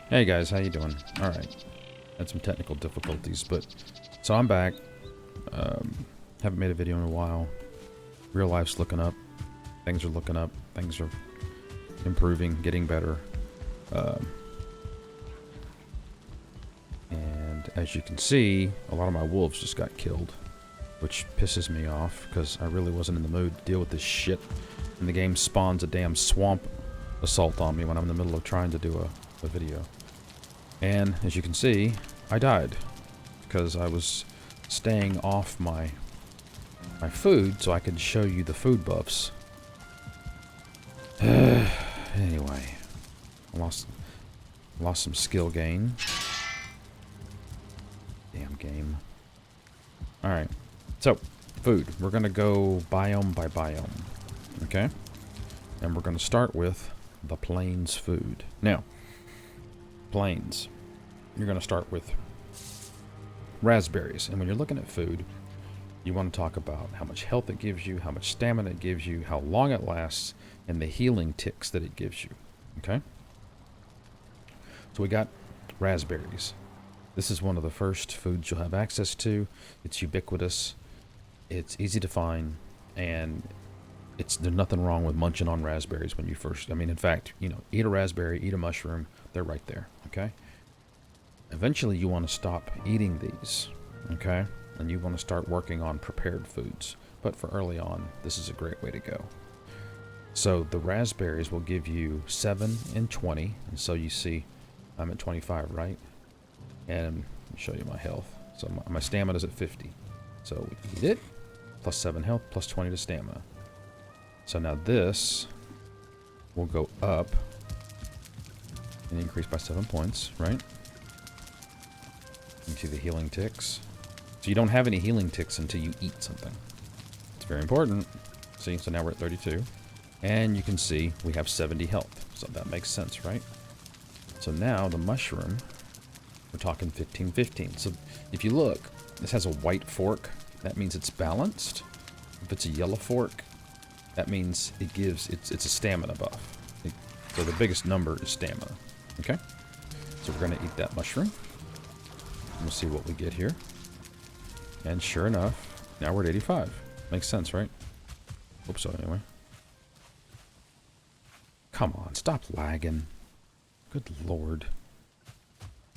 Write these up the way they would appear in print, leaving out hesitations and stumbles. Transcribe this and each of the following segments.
Hey guys, how you doing? Alright. Had some technical difficulties, but... So I'm back. Haven't made a video in a while. Real life's looking up. Things are looking up. Things are improving, getting better. And as you can see, a lot of my wolves just got killed. Which pisses me off, because I really wasn't in the mood to deal with this shit. And the game spawns a damn swamp assault on me when I'm in the middle of trying to do a video. And, as you can see, I died. Because I was staying off my food so I could show you the food buffs. Anyway. I lost some skill gain. Damn game. Alright. So, food. We're going to go biome by biome. Okay? And we're going to start with the plains food. Now, plains. You're going to start with raspberries. And when you're looking at food, you want to talk about how much health it gives you, how much stamina it gives you, how long it lasts, and the healing ticks that it gives you. Okay? So we got raspberries. This is one of the first foods you'll have access to. It's ubiquitous. It's easy to find. And there's nothing wrong with munching on raspberries when you first... I mean, in fact, eat a raspberry, eat a mushroom. They're right there. Okay? Eventually, you want to stop eating these. Okay? And you want to start working on prepared foods. But for early on, this is a great way to go. So the raspberries will give you 7 and 20. And so you see, I'm at 25, right? And let me show you my health. So my stamina is at 50. So we eat it, plus 7 health, plus 20 to stamina. So now this will go up and increase by 7 points, right? You see the healing ticks. So you don't have any healing ticks until you eat something. It's very important. See, so now we're at 32. And you can see we have 70 health. So that makes sense, right? So now the mushroom, we're talking 15. So if you look, this has a white fork. That means it's balanced. If it's a yellow fork, that means it gives, it's a stamina buff. So the biggest number is stamina. Okay? So we're going to eat that mushroom. We'll see what we get here. And sure enough, now we're at 85. Makes sense, right? Oops, so anyway. Come on, stop lagging. Good lord.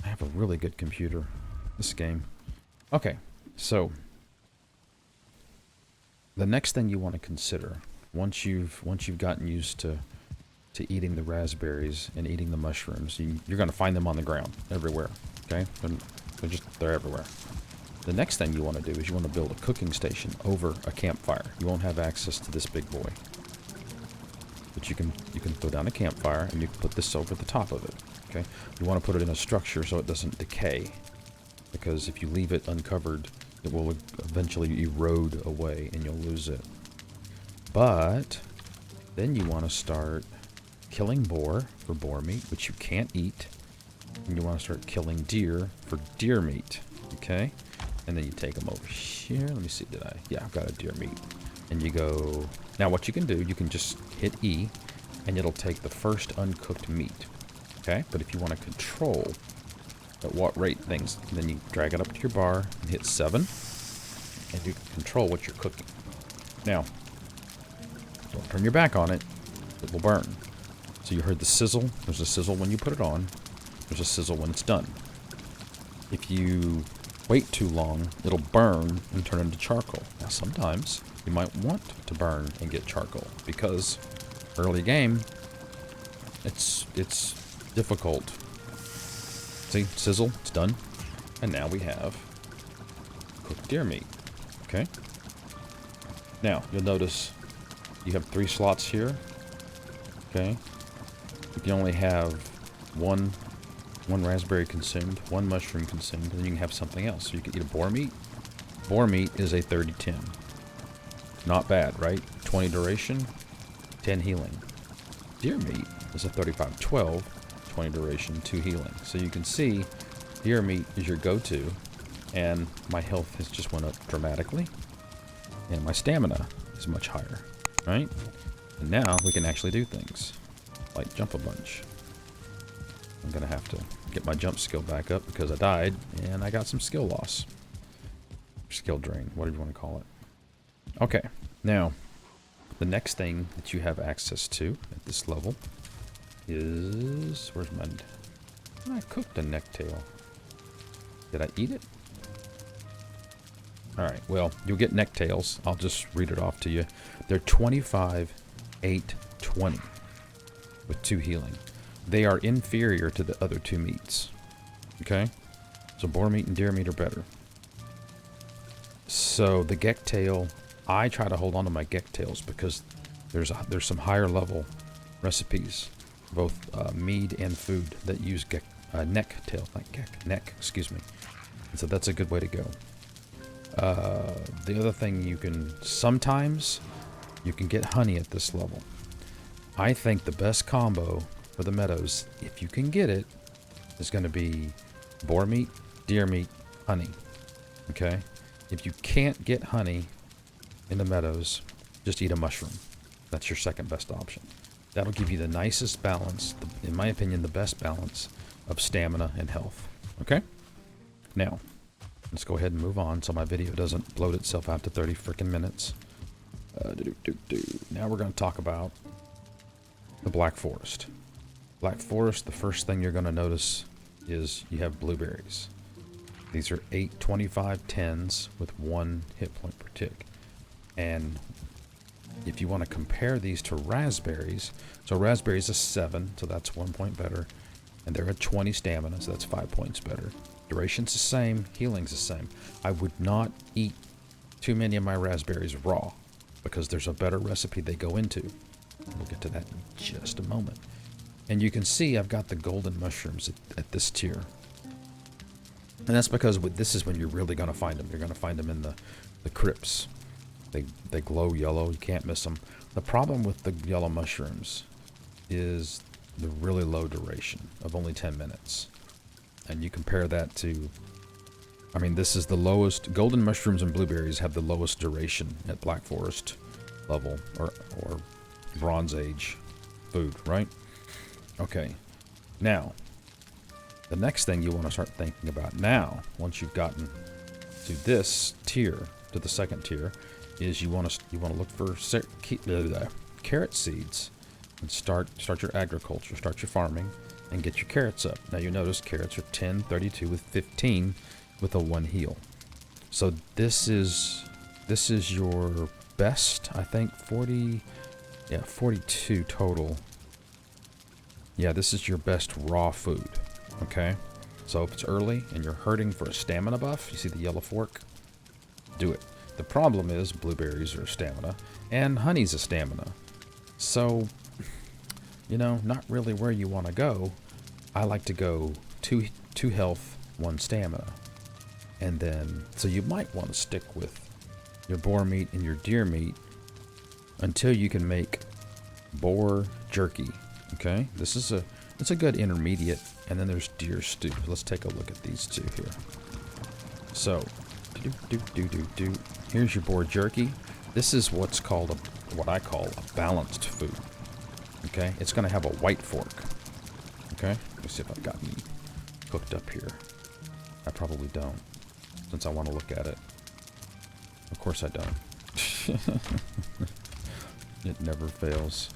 I have a really good computer. This game. Okay, so the next thing you want to consider, once you've gotten used to eating the raspberries and eating the mushrooms, you're going to find them on the ground everywhere. Okay, they're everywhere. The next thing you want to do is you want to build a cooking station over a campfire. You won't have access to this big boy, but you can throw down a campfire and you can put this over the top of it. Okay, you want to put it in a structure so it doesn't decay, because if you leave it uncovered, it will eventually erode away and you'll lose it. But then you want to start killing boar for boar meat, which you can't eat, and you want to start killing deer for deer meat. Okay, and then you take them over here. Let me see, yeah, I've got a deer meat. And you go, now what you can do, you can just hit E and it'll take the first uncooked meat. Okay, but if you want to control at what rate things, then you drag it up to your bar and hit 7, and you can control what you're cooking. Now, don't turn your back on it, it will burn. So you heard the sizzle. There's a sizzle when you put it on. There's a sizzle when it's done. If you wait too long, it'll burn and turn into charcoal. Now sometimes you might want to burn and get charcoal, because early game, it's difficult. See, sizzle, it's done. And now we have cooked deer meat. Okay? Now, you'll notice you have 3 slots here. Okay? You can only have one raspberry consumed, 1 mushroom consumed, and then you can have something else. So you can eat a boar meat. Boar meat is a 30-10. Not bad, right? 20 duration, 10 healing. Deer meat is a 35-12, 20 duration, 2 healing. So you can see deer meat is your go-to, and my health has just went up dramatically, and my stamina is much higher, right? And now we can actually do things like jump a bunch. I'm going to have to get my jump skill back up because I died and I got some skill loss. Skill drain, whatever you want to call it. Okay, now, the next thing that you have access to at this level is... Where's my... I cooked a necktail. Did I eat it? Alright, well, you'll get necktails. I'll just read it off to you. They're 25, 8, 20 with 2 healing. They are inferior to the other 2 meats. Okay? So boar meat and deer meat are better. So the geck tail, I try to hold on to my geck tails because there's some higher level recipes, both mead and food, that use neck tail, not geck, neck, excuse me. And so that's a good way to go. The other thing sometimes you can get honey at this level. I think the best combo for the meadows, if you can get it, is going to be boar meat, deer meat, honey. Okay? If you can't get honey in the meadows, just eat a mushroom. That's your second best option. That'll give you the nicest balance, in my opinion, the best balance of stamina and health. Okay? Now, let's go ahead and move on so my video doesn't bloat itself out to 30 freaking minutes. Now we're going to talk about the Black Forest. Black Forest, the first thing you're going to notice is you have blueberries. These are 8 25 10s with 1 hit point per tick. And if you want to compare these to raspberries, so raspberries is 7, so that's 1 point better. And they're at 20 stamina, so that's 5 points better. Duration's the same, healing's the same. I would not eat too many of my raspberries raw because there's a better recipe they go into. We'll get to that in just a moment. And you can see I've got the golden mushrooms at this tier. And that's because this is when you're really going to find them. You're going to find them in the crypts. They glow yellow. You can't miss them. The problem with the yellow mushrooms is the really low duration of only 10 minutes. And you compare that to... I mean, this is the lowest... Golden mushrooms and blueberries have the lowest duration at Black Forest level or Bronze Age food, right? Okay. Now... The next thing you want to start thinking about now, once you've gotten to this tier, to the second tier, is you want to look for carrot seeds and start your agriculture, start your farming, and get your carrots up. Now you notice carrots are 10, 32 with 15 with a 1 heal. So this is your best, I think 42 total. Yeah, this is your best raw food. Okay, so if it's early and you're hurting for a stamina buff, you see the yellow fork? Do it. The problem is blueberries are stamina and honey's a stamina. So, not really where you want to go. I like to go 2 health, 1 stamina. And then, so you might want to stick with your boar meat and your deer meat until you can make boar jerky. Okay, it's a good intermediate. And then there's deer stew. Let's take a look at these two here. So, here's your boar jerky. This is what I call a balanced food. Okay, it's going to have a white fork. Okay, let me see if I've got any cooked up here. I probably don't, since I want to look at it. Of course I don't. It never fails.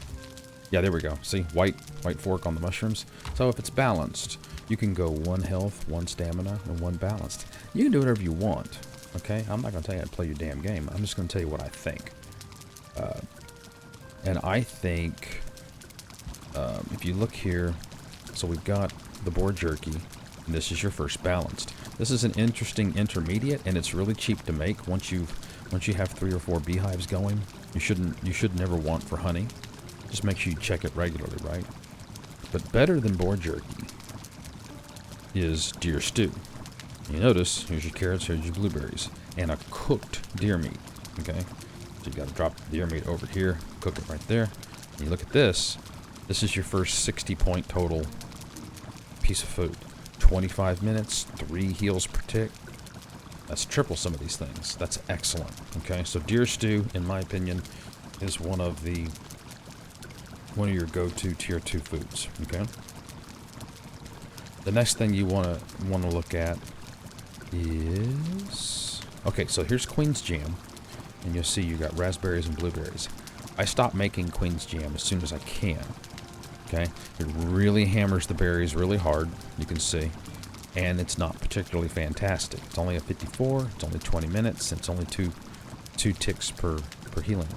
Yeah, there we go. See, white fork on the mushrooms. So if it's balanced, you can go 1 health, 1 stamina, and 1 balanced. You can do whatever you want. Okay, I'm not going to tell you how to play your damn game. I'm just going to tell you what I think. And I think if you look here, so we've got the boar jerky, and this is your first balanced. This is an interesting intermediate, and it's really cheap to make. Once you have 3 or 4 beehives going, you should never want for honey. Just make sure you check it regularly, right? But better than boar jerky is deer stew. You notice, here's your carrots, here's your blueberries, and a cooked deer meat, okay? So you got to drop the deer meat over here, cook it right there. And you look at this. This is your first 60 point total piece of food. 25 minutes, 3 heals per tick. That's triple some of these things. That's excellent, okay? So deer stew, in my opinion, is one of your go-to tier 2 foods, okay? The next thing you want to look at is... Okay, so here's Queen's Jam. And you'll see you got raspberries and blueberries. I stop making Queen's Jam as soon as I can. Okay? It really hammers the berries really hard, you can see. And it's not particularly fantastic. It's only a 54, it's only 20 minutes, and it's only two ticks per healing.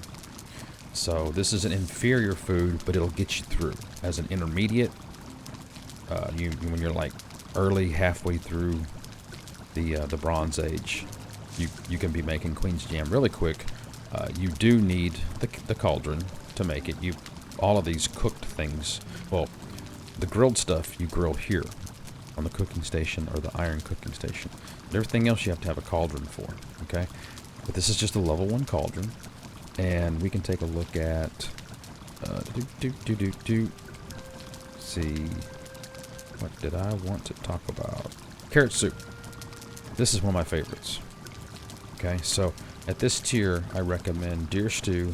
So this is an inferior food, but it'll get you through. As an intermediate, when you're like early, halfway through the Bronze Age, you can be making Queen's Jam really quick. You do need the cauldron to make it. All of these cooked things, well, the grilled stuff you grill here on the cooking station or the iron cooking station. But everything else you have to have a cauldron for, okay? But this is just a level 1 cauldron. And we can take a look at, see, what did I want to talk about? Carrot soup. This is one of my favorites. Okay, so at this tier, I recommend deer stew,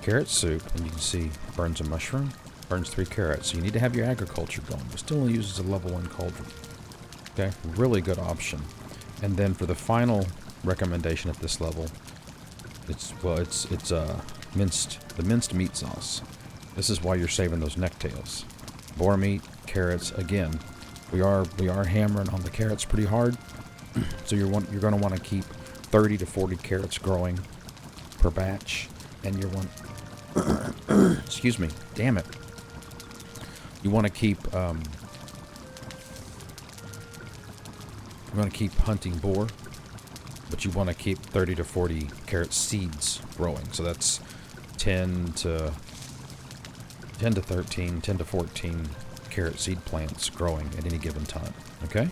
carrot soup, and you can see burns a mushroom, burns 3 carrots. So you need to have your agriculture going, but still only uses a level 1 cauldron. Okay, really good option. And then for the final recommendation at this level, it's minced meat sauce. This is why you're saving those necktails. Boar meat, carrots. Again, we are hammering on the carrots pretty hard. So you're going to want to keep 30 to 40 carrots growing per batch, and you want excuse me, damn it. You want to keep hunting boar, but you want to keep 30 to 40 carrot seeds growing. So that's 10 to 13, 10 to 14 carrot seed plants growing at any given time. Okay?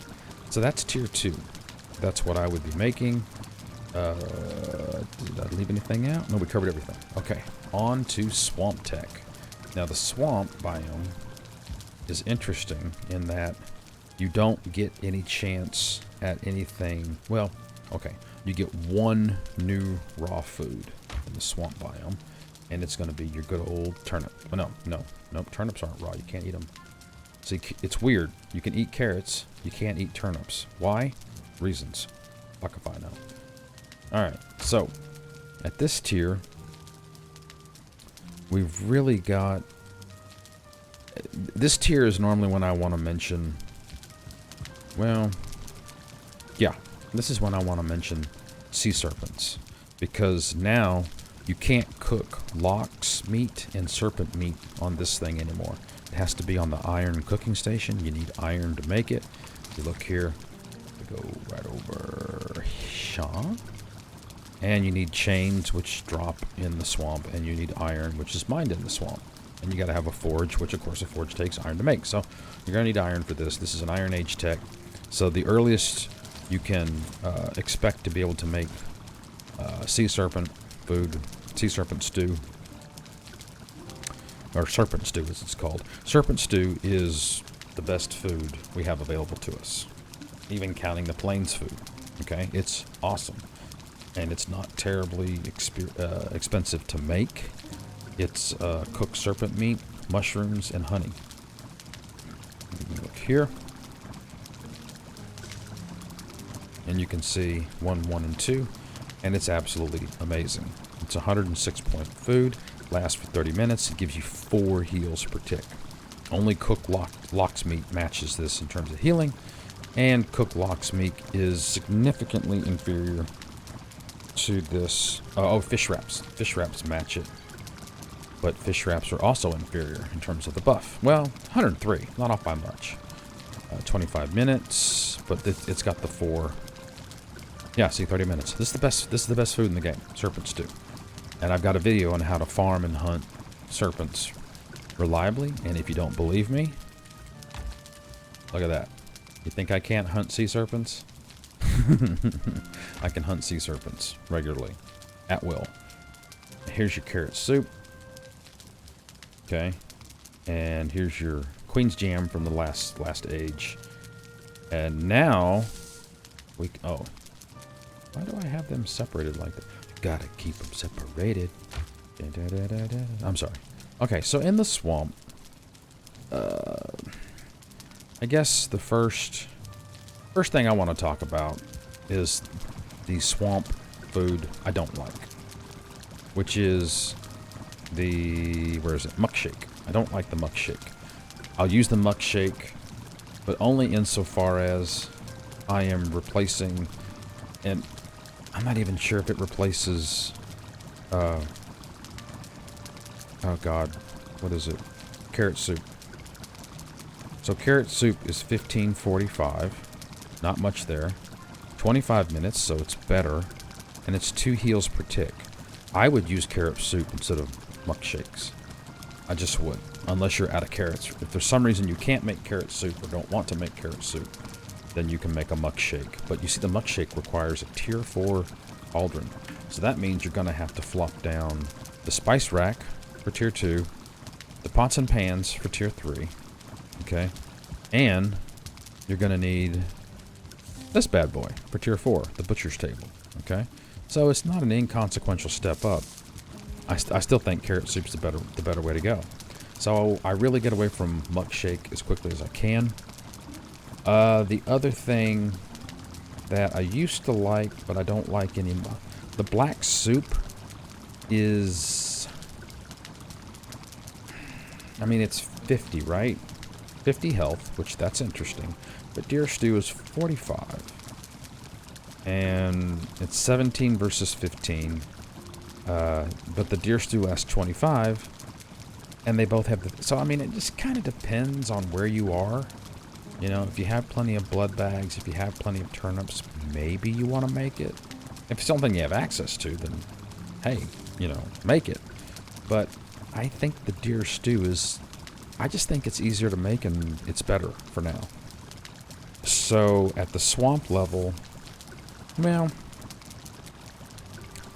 So that's tier 2. That's what I would be making. Did I leave anything out? No, we covered everything. Okay, on to Swamp Tech. Now the swamp biome is interesting in that you don't get any chance at anything. Well, okay, you get 1 new raw food in the swamp biome, and it's going to be your good old turnip. Well, no, turnips aren't raw. You can't eat them. See, it's weird. You can eat carrots. You can't eat turnips. Why? Reasons. Fuck if I know. Alright, so at this tier, we've really got... This tier is normally when I want to mention... Well, yeah, this is when I want to mention sea serpents. Because now you can't cook lox meat and serpent meat on this thing anymore. It has to be on the iron cooking station. You need iron to make it. If you look here, we go right over Shaw. And you need chains, which drop in the swamp, and you need iron, which is mined in the swamp. And you got to have a forge, which of course a forge takes iron to make. So you're going to need iron for this. This is an Iron Age tech. So the earliest you can expect to be able to make sea serpent food, sea serpent stew, or serpent stew as it's called. Serpent stew is the best food we have available to us, even counting the plains food. Okay, it's awesome. And it's not terribly expensive to make. It's cooked serpent meat, mushrooms, and honey. Look here. And you can see 1, 1, and 2. And it's absolutely amazing. It's 106 point food. Lasts for 30 minutes. It gives you 4 heals per tick. Only cooked lox meat matches this in terms of healing. And cooked lox meat is significantly inferior to this. Fish wraps. Fish wraps match it. But fish wraps are also inferior in terms of the buff. Well, 103. Not off by much. 25 minutes. But it's got the 4. Yeah, see, 30 minutes. This is the best food in the game. Serpent stew. And I've got a video on how to farm and hunt serpents reliably. And if you don't believe me, look at that. You think I can't hunt sea serpents? I can hunt sea serpents regularly, at will. Here's your carrot soup. Okay. And here's your Queen's Jam from the last age. And now, why do I have them separated like that? Gotta keep them separated. I'm sorry. Okay, so in the swamp, I guess the first thing I want to talk about is the swamp food I don't like, which is the, where is it? Muck shake. I don't like the muck shake. I'll use the muck shake, but only insofar as I am replacing, and I'm not even sure if it replaces, oh god, what is it? Carrot soup. So carrot soup is $15.45, not much there. 25 minutes, so it's better, and it's 2 heals per tick. I would use carrot soup instead of muck shakes. I just would, unless you're out of carrots. If there's some reason you can't make carrot soup or don't want to make carrot soup, then you can make a muck shake. But you see, the muck shake requires a tier 4 cauldron. So that means you're going to have to flop down the spice rack for tier 2, the pots and pans for tier 3, okay? And you're going to need this bad boy for tier 4, the butcher's table, okay? So it's not an inconsequential step up. I still think carrot soup's the better way to go. So I really get away from muck shake as quickly as I can. The other thing that I used to like, but I don't like anymore, the black soup is, I mean, it's 50, right? 50 health, which that's interesting. But deer stew is 45. And it's 17 versus 15. But the deer stew lasts 25. And they both have the... So, I mean, it just kind of depends on where you are. You know, if you have plenty of blood bags, if you have plenty of turnips, maybe you want to make it. If it's something you have access to, then, hey, you know, make it. But I think the deer stew is... I just think it's easier to make and it's better for now. So, at the swamp level, well,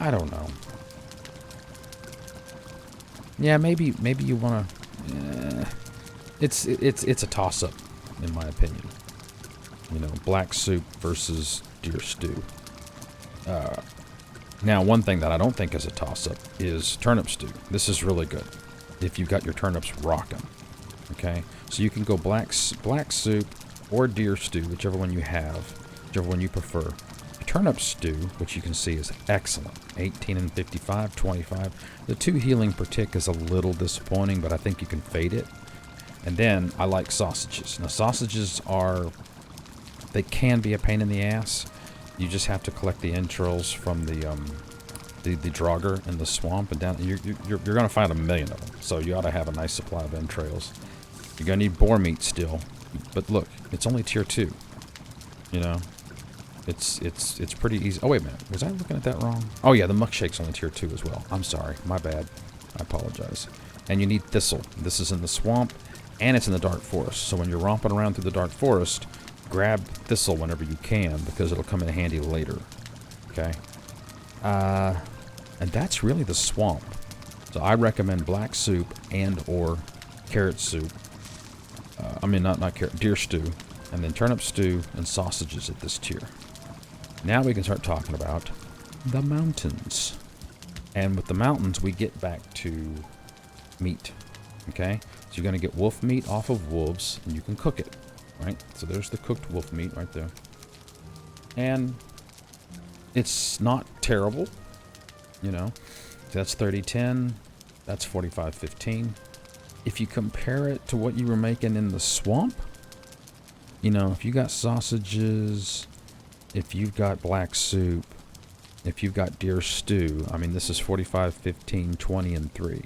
I don't know. Yeah, maybe you want to... it's a toss-up, in my opinion. You know, black soup versus deer stew. Now, one thing that I don't think is a toss-up is turnip stew. This is really good if you've got your turnips rocking. Okay, so you can go black soup or deer stew, whichever one you have, whichever one you prefer. Turnip stew, which you can see is excellent. 18 and 55, 25. The 2 healing per tick is a little disappointing, but I think you can fade it. And then I like sausages. Now sausages they can be a pain in the ass. You just have to collect the entrails from the drogger in the swamp, and down you're gonna find a million of them. So you ought to have a nice supply of entrails. You're gonna need boar meat still, but look, it's only tier 2. You know, it's pretty easy. Oh wait a minute, was I looking at that wrong? Oh yeah, the muck shake's only tier 2 as well. I'm sorry, my bad. I apologize. And you need thistle. This is in the swamp, and it's in the dark forest. So when you're romping around through the dark forest, grab thistle whenever you can, because it'll come in handy later. Okay. And that's really the swamp. So I recommend black soup and or carrot soup. I mean, not carrot, deer stew. And then turnip stew and sausages at this tier. Now we can start talking about the mountains. And with the mountains, we get back to meat. Okay? So you're going to get wolf meat off of wolves, and you can cook it. Right? So there's the cooked wolf meat right there. And it's not terrible. You know, that's 30-10, that's 45-15. If you compare it to what you were making in the swamp, you know, if you got sausages, if you've got black soup, if you've got deer stew, I mean, this is 45-15, 20 and 3.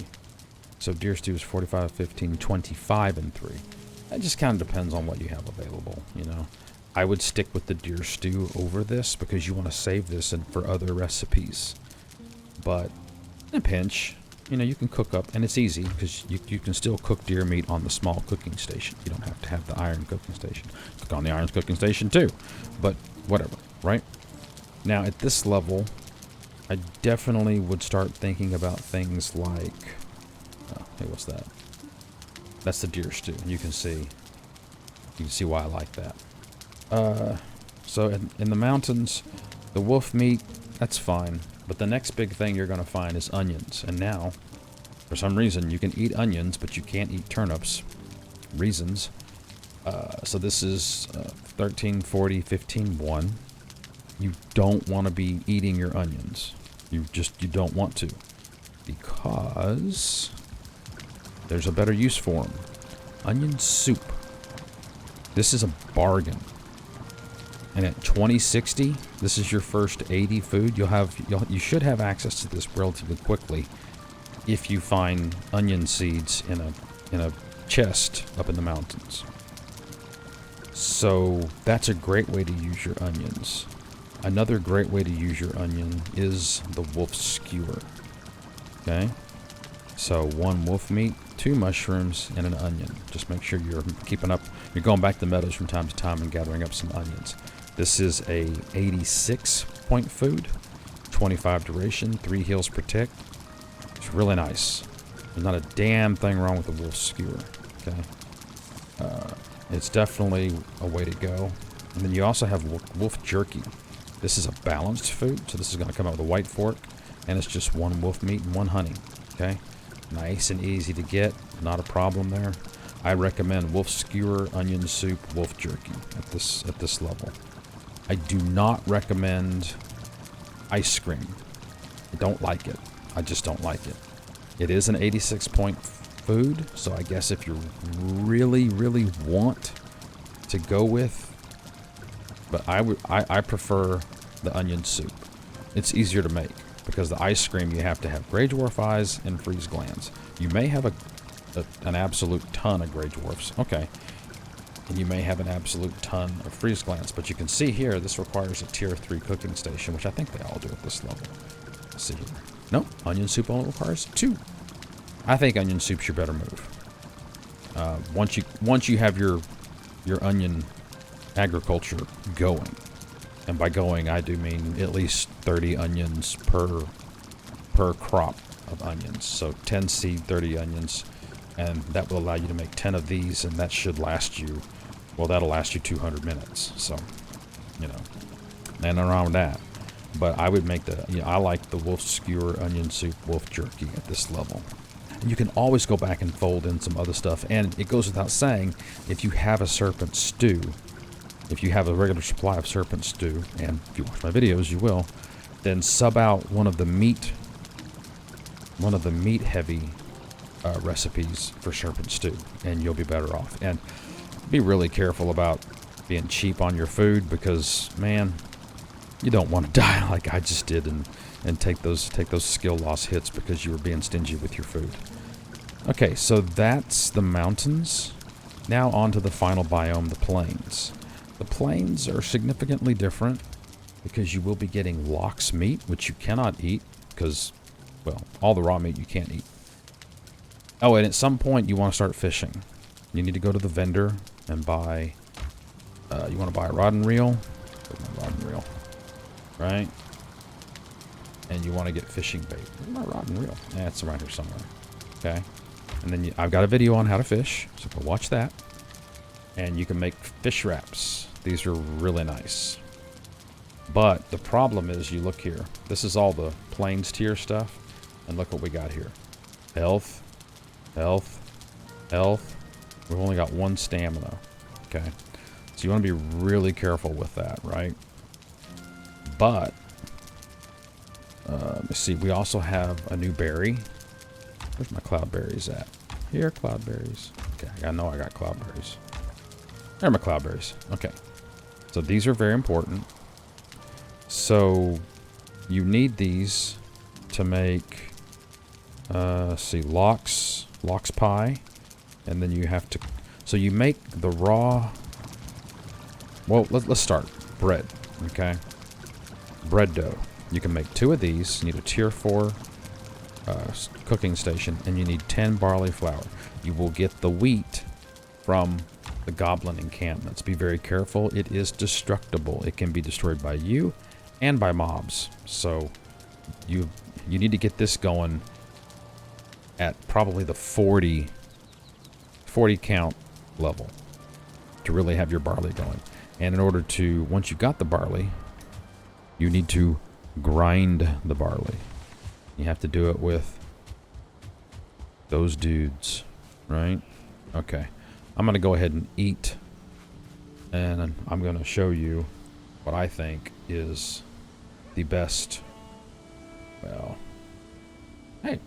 So deer stew is 45-15, 25 and 3. It just kind of depends on what you have available, you know. I would stick with the deer stew over this because you want to save this and for other recipes. But in a pinch, you know, you can cook up, and it's easy because you can still cook deer meat on the small cooking station. You don't have to have the iron cooking station. Cook on the iron cooking station too, but whatever, right? Now at this level, I definitely would start thinking about things like, oh, hey, what's that? That's the deer stew. You can see why I like that. So in the mountains, the wolf meat, that's fine. But the next big thing you're going to find is onions. And now, for some reason, you can eat onions, but you can't eat turnips. Reasons. So this is 13, 40, 15, 1. You don't want to be eating your onions. You don't want to. Because there's a better use for them. Onion soup. This is a bargain. And at 2060, this is your first 80 food. You should have access to this relatively quickly if you find onion seeds in a chest up in the mountains. So that's a great way to use your onions. Another great way to use your onion is the wolf skewer. Okay? So 1 wolf meat, 2 mushrooms, and an onion. Just make sure you're keeping up. You're going back to Meadows from time to time and gathering up some onions. This is a 86 point food, 25 duration, 3 heals per tick. It's really nice. There's not a damn thing wrong with the wolf skewer. Okay? It's definitely a way to go. And then you also have wolf jerky. This is a balanced food, so this is going to come out with a white fork, and it's just 1 wolf meat and 1 honey. Okay? Nice and easy to get. Not a problem there. I recommend wolf skewer, onion soup, wolf jerky at this level. I do not recommend ice cream. I don't like it. I just don't like it. It is an 86 point food, so I guess if you really, really want to go with, but I prefer the onion soup. It's easier to make because the ice cream you have to have gray dwarf eyes and freeze glands. You may have an absolute ton of gray dwarfs. Okay. And you may have an absolute ton of freeze glands, but you can see here this requires a tier 3 cooking station, which I think they all do at this level. Let's see here. No, onion soup only requires 2. I think onion soup's your better move. Once you have your onion agriculture going, and by going I do mean at least 30 onions per crop of onions. So 10 seed, 30 onions, and that will allow you to make 10 of these, and that should last you, well, that'll last you 200 minutes. So, you know, nothing wrong with that. But I would make I like the wolf skewer, onion soup, wolf jerky at this level. And you can always go back and fold in some other stuff. And it goes without saying, if you have a serpent stew, if you have a regular supply of serpent stew, and if you watch my videos, you will, then sub out one of the meat heavy recipes for serpent stew, and you'll be better off. And be really careful about being cheap on your food, because, man, you don't want to die like I just did and take those skill loss hits because you were being stingy with your food. Okay, so that's the mountains. Now on to the final biome, the plains. The plains are significantly different because you will be getting lox meat, which you cannot eat because, well, all the raw meat you can't eat. Oh, and at some point you want to start fishing. You need to go to the vendor and buy, you want to buy a rod and reel. Where's my rod and reel? Right? And you want to get fishing bait. Where's my rod and reel? It's around here somewhere. Okay? And then I've got a video on how to fish, so go watch that. And you can make fish wraps. These are really nice. But the problem is, you look here. This is all the plains tier stuff. And look what we got here. Health. Health. Health. We've only got 1 stamina. Okay? So you want to be really careful with that, right? But, let's see. We also have a new berry. Where's my cloudberries at? Here, cloudberries. Okay, I know I got cloudberries. There are my cloudberries. Okay. So these are very important. So you need these to make, let's see, lox pie. And then you have to, so you make the raw, well, let's start. Bread, okay? Bread dough. You can make 2 of these. You need a tier 4 cooking station, and you need 10 barley flour. You will get the wheat from the goblin encampments. Be very careful. It is destructible. It can be destroyed by you and by mobs. So you need to get this going at probably the 40 count level to really have your barley going. And in order to, once you've got the barley, you need to grind the barley. You have to do it with those dudes, right? Okay. I'm going to go ahead and eat And I'm going to show you what I think is the best. Well, hey,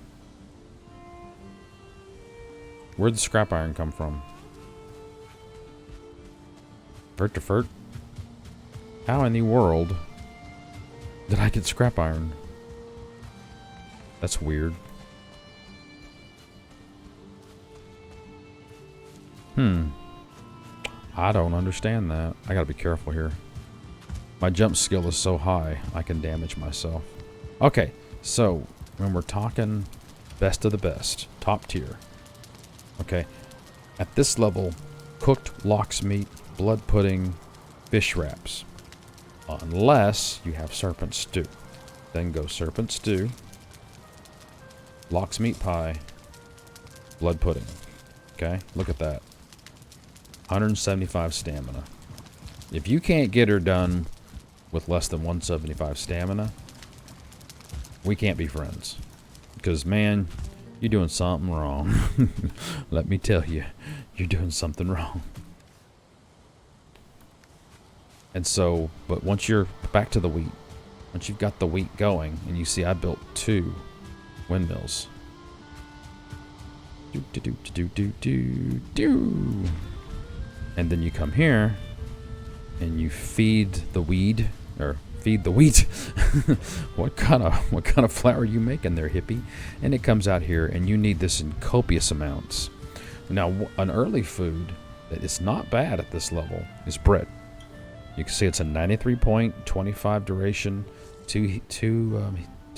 where'd the scrap iron come from? Vert to Fert? How in the world did I get scrap iron? That's weird. I don't understand that. I gotta be careful here. My jump skill is so high, I can damage myself. Okay, so when we're talking best of the best, top tier. Okay, at this level, cooked lox meat, blood pudding, fish wraps. Unless you have serpent stew. Then go serpent stew, lox meat pie, blood pudding. Okay, look at that. 175 stamina. If you can't get her done with less than 175 stamina, we can't be friends. Because, man, you're doing something wrong. Let me tell you, you're doing something wrong. And so, but once you're back to the wheat, once you've got the wheat going, and you see I built 2 windmills. And then you come here and you feed the weed, or feed the wheat. what kind of flour are you making there, hippie? And it comes out here, and you need this in copious amounts. Now, an early food that is not bad at this level is bread. You can see it's a 93.25 duration, two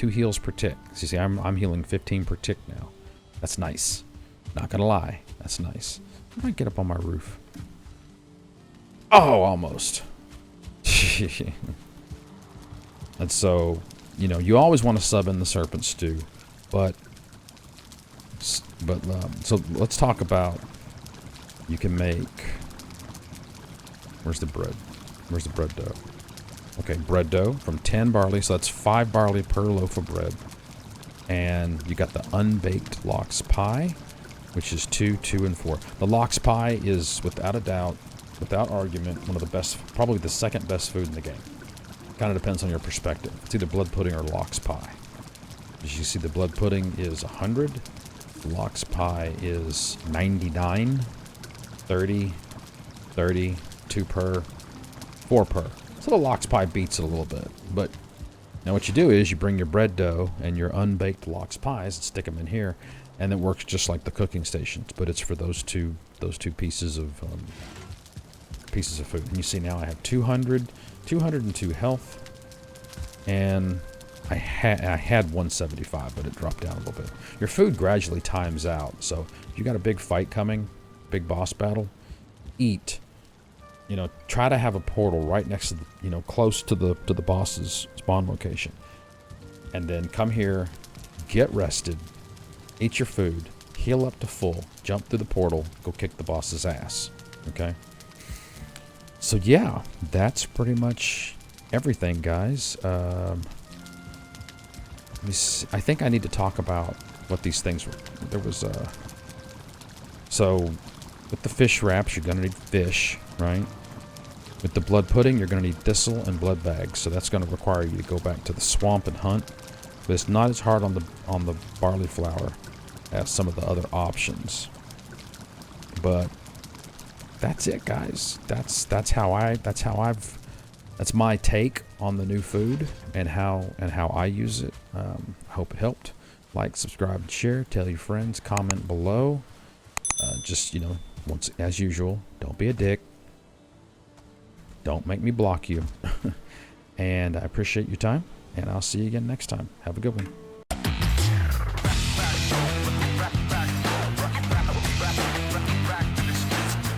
heals per tick. So you see, I'm healing 15 per tick now. That's nice. Not gonna lie, that's nice. I might get up on my roof. Oh, almost. And so, you know, you always want to sub in the serpent stew, but so let's talk about. You can make. Where's the bread? Where's the bread dough? Okay, bread dough from 10 barley, so that's 5 barley per loaf of bread. And you got the unbaked lox pie, which is 2, 2, and 4. The lox pie is, without a doubt, without argument, one of the best, probably the second best food in the game. Kind of depends on your perspective. It's either blood pudding or lox pie. As you see, the blood pudding is 100. The lox pie is 99, 30, 30, 2 per, 4 per. So the lox pie beats it a little bit. But now what you do is you bring your bread dough and your unbaked lox pies and stick them in here, and it works just like the cooking stations. But it's for those two pieces of food. And you see now I have 202 health, and I had 175, but it dropped down a little bit. Your food gradually times out, so if you got a big fight coming, big boss battle, eat. You know, try to have a portal right next to the, you know, close to the boss's spawn location, and then come here, get rested, eat your food, heal up to full, jump through the portal, go kick the boss's ass. Okay. So yeah, that's pretty much everything, guys. Let me see. I think I need to talk about what these things were. There was so with the fish wraps, you're gonna need fish, right? With the blood pudding, you're gonna need thistle and blood bags. So that's gonna require you to go back to the swamp and hunt. But it's not as hard on the barley flour as some of the other options. But that's it, guys. That's my take on the new food and how I use it. I hope it helped. Like, subscribe, and share. Tell your friends. Comment below. Just, you know, once as usual, don't be a dick. Don't make me block you. And I appreciate your time. And I'll see you again next time. Have a good one.